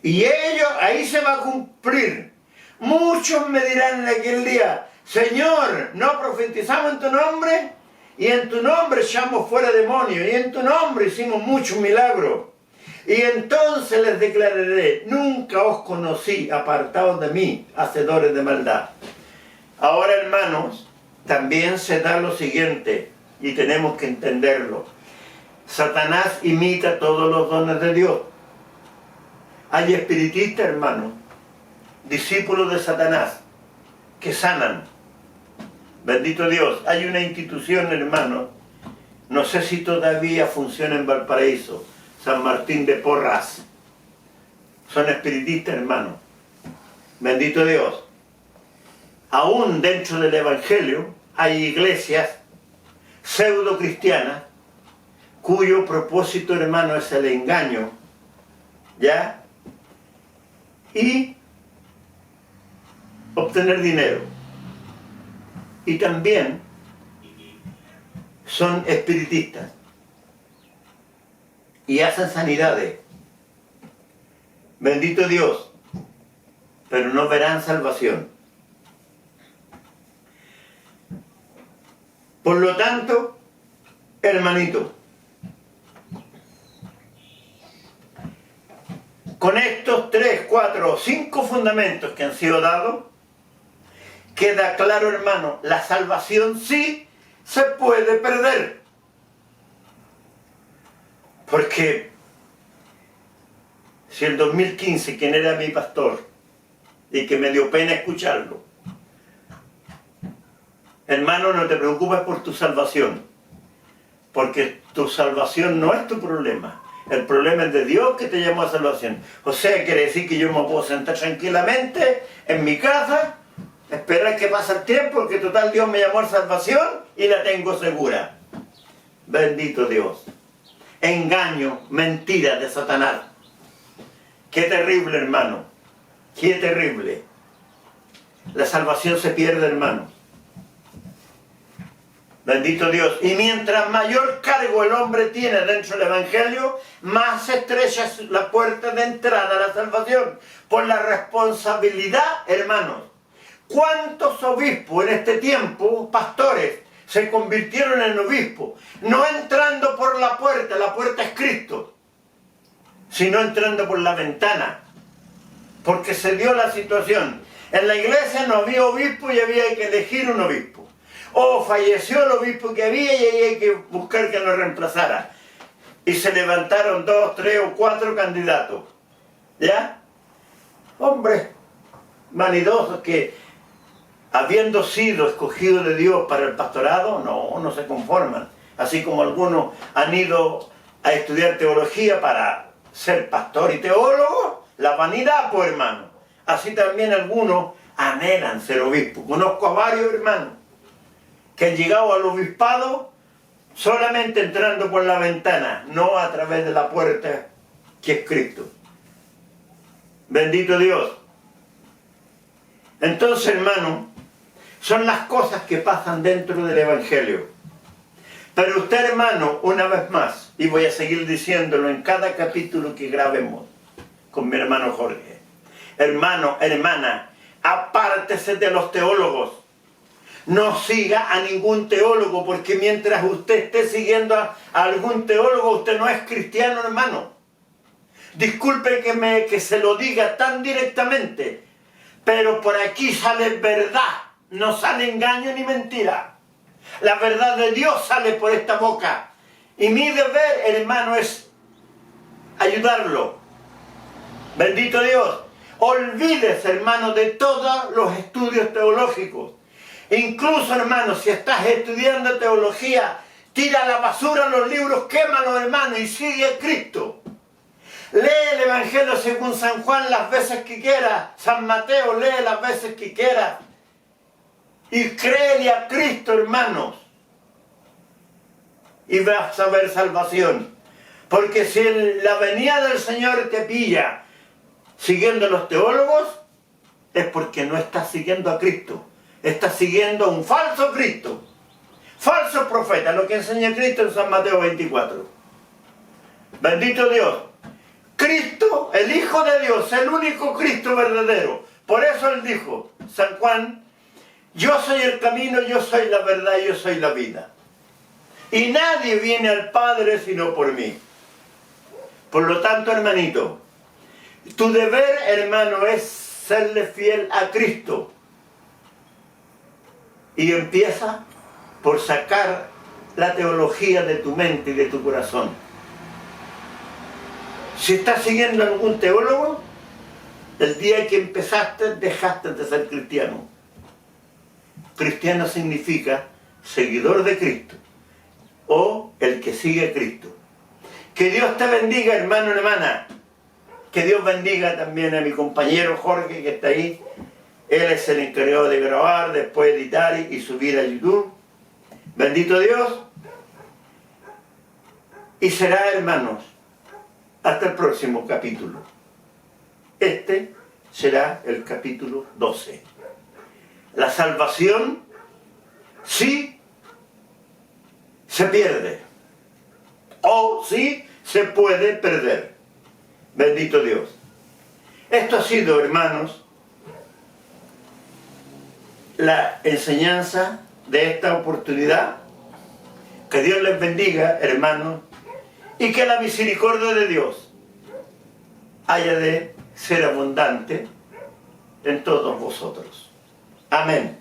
Y ellos, ahí se va a cumplir. Muchos me dirán en aquel día, Señor, ¿no profetizamos en tu nombre? Y en tu nombre echamos fuera demonios, y en tu nombre hicimos muchos milagros. Y entonces les declararé, nunca os conocí, apartados de mí, hacedores de maldad. Ahora, hermanos, también se da lo siguiente, y tenemos que entenderlo. Satanás imita todos los dones de Dios. Hay espiritistas, hermanos, discípulos de Satanás, que sanan. Bendito Dios. Hay una institución, hermano, no sé si todavía funciona en Valparaíso, San Martín de Porras. Son espiritistas, hermano. Bendito Dios. Aún dentro del Evangelio hay iglesias pseudo cristianas cuyo propósito, hermano, es el engaño, ¿ya? Y obtener dinero. Y también son espiritistas y hacen sanidades. Bendito Dios, pero no verán salvación. Por lo tanto, hermanito, con estos 3, 4 o 5 fundamentos que han sido dados, queda claro, hermano, la salvación sí se puede perder. Porque si el 2015, quien era mi pastor, y que me dio pena escucharlo, hermano, no te preocupes por tu salvación, porque tu salvación no es tu problema. El problema es de Dios que te llamó a salvación. O sea, quiere decir que yo me puedo sentar tranquilamente en mi casa, esperar que pase el tiempo, porque total Dios me llamó a salvación y la tengo segura. Bendito Dios. Engaño, mentira de Satanás. Qué terrible, hermano. Qué terrible. La salvación se pierde, hermano. Bendito Dios. Y mientras mayor cargo el hombre tiene dentro del Evangelio, más estrecha es la puerta de entrada a la salvación. Por la responsabilidad, hermanos. ¿Cuántos obispos en este tiempo, pastores, se convirtieron en obispos? No entrando por la puerta es Cristo, sino entrando por la ventana. Porque se dio la situación. En la iglesia no había obispo y había que elegir un obispo. O falleció el obispo que había y ahí hay que buscar que lo reemplazara. Y se levantaron 2, 3 o 4 candidatos. ¿Ya? Hombres vanidosos que, habiendo sido escogidos de Dios para el pastorado, no se conforman. Así como algunos han ido a estudiar teología para ser pastor y teólogo, la vanidad, pues, hermano. Así también algunos anhelan ser obispos. Conozco a varios hermanos que han llegado al obispado solamente entrando por la ventana, no a través de la puerta que es Cristo. Bendito Dios. Entonces, hermano, son las cosas que pasan dentro del Evangelio. Pero usted, hermano, una vez más, y voy a seguir diciéndolo en cada capítulo que grabemos con mi hermano Jorge. Hermano, hermana, apártese de los teólogos. No siga a ningún teólogo, porque mientras usted esté siguiendo a algún teólogo, usted no es cristiano, hermano. Disculpe que se lo diga tan directamente, pero por aquí sale verdad, no sale engaño ni mentira. La verdad de Dios sale por esta boca. Y mi deber, hermano, es ayudarlo. Bendito Dios. Olvídese, hermano, de todos los estudios teológicos. Incluso, hermano, si estás estudiando teología, tira a la basura los libros, quémalos, hermano, y sigue a Cristo. Lee el Evangelio según San Juan las veces que quieras, San Mateo lee las veces que quieras, y créele a Cristo, hermanos, y vas a ver salvación. Porque si la venida del Señor te pilla siguiendo a los teólogos, es porque no estás siguiendo a Cristo. Estás siguiendo a un falso Cristo, falso profeta, lo que enseña Cristo en San Mateo 24. Bendito Dios. Cristo, el Hijo de Dios, el único Cristo verdadero. Por eso Él dijo, San Juan, yo soy el camino, yo soy la verdad, yo soy la vida. Y nadie viene al Padre sino por mí. Por lo tanto, hermanito, tu deber, hermano, es serle fiel a Cristo. Y empieza por sacar la teología de tu mente y de tu corazón. Si estás siguiendo a algún teólogo, el día que empezaste, dejaste de ser cristiano. Cristiano significa seguidor de Cristo o el que sigue a Cristo. Que Dios te bendiga, hermano, hermana. Que Dios bendiga también a mi compañero Jorge, que está ahí. Él es el encargado de grabar, después editar y subir a YouTube. Bendito Dios. Y será, hermanos, hasta el próximo capítulo. Este será el capítulo 12. La salvación sí se pierde o sí se puede perder. Bendito Dios. Esto ha sido, hermanos, la enseñanza de esta oportunidad. Que Dios les bendiga, hermanos, y que la misericordia de Dios haya de ser abundante en todos vosotros. Amén.